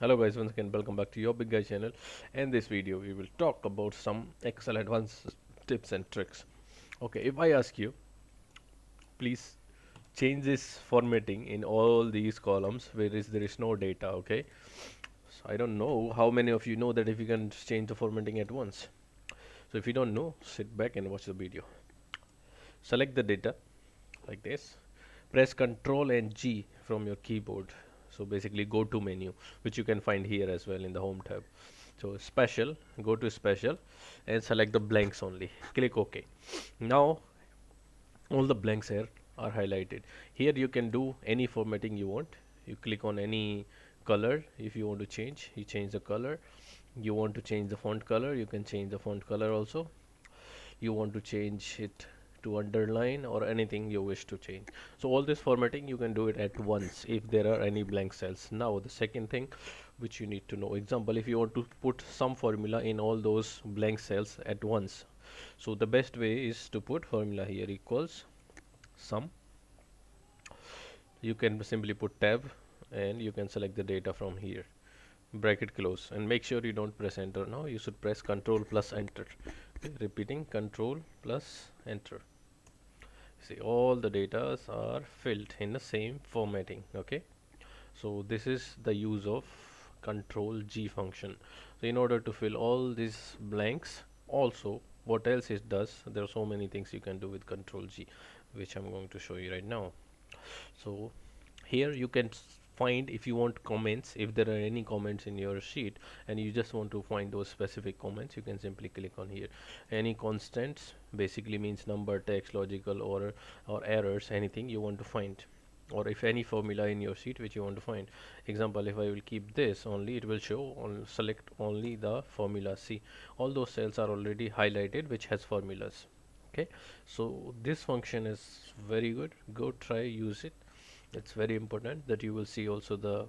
Hello guys, once again welcome back to your big guy channel. In this video we will talk about some Excel advanced tips and tricks. Okay, if I ask you, please change this formatting in all these columns where there is no data. Okay, so I don't know how many of you know that if you can change the formatting at once. So if you don't know, sit back and watch the video. Select the data like this, press Ctrl and G from your keyboard. So basically go to menu, which you can find here as well in the home tab. So special, go to special and select the blanks only. Click OK. Now all the blanks here are highlighted. Here you can do any formatting you want. You click on any color. If you want to change, you change the color. You want to change the font color, you can change the font color also. You want to change it to underline or anything you wish to change. So all this formatting you can do it at once if there are any blank cells. Now the second thing which you need to know, example, if you want to put some formula in all those blank cells at once, so the best way is to put formula here equals sum. You can simply put tab and you can select the data from here, bracket close, and make sure you don't press enter. Now you should press Ctrl plus enter. Okay, repeating Ctrl plus enter. See, all the data are filled in the same formatting. Okay, so this is the use of Control G function. So in order to fill all these blanks, also what else it does, there are so many things you can do with Control G, which I'm going to show you right now. So here you can find, if you want comments, if there are any comments in your sheet and you just want to find those specific comments, you can simply click on here. Any constants basically means number, text, logical, or errors, anything you want to find, or if any formula in your sheet which you want to find. Example, if I will keep this only, it will show on, select only the formula. See, all those cells are already highlighted which has formulas. Okay, so this function is very good. Go try, use it. It's very important that you will see also the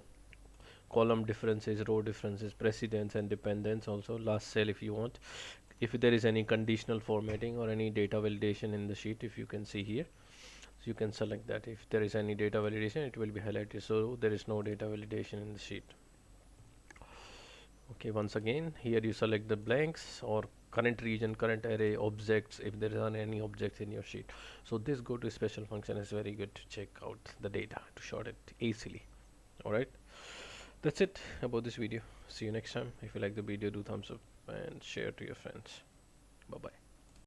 column differences, row differences, precedence and dependence, also last cell if you want. If there is any conditional formatting or any data validation in the sheet, if you can see here, so you can select that. If there is any data validation, it will be highlighted, so there is no data validation in the sheet. Okay, once again here you select the blanks or current region, current array, objects, if there are any objects in your sheet. So this go to special function is very good to check out the data, to sort it easily. Alright, that's it about this video. See you next time. If you like the video, do thumbs up and share to your friends. Bye bye.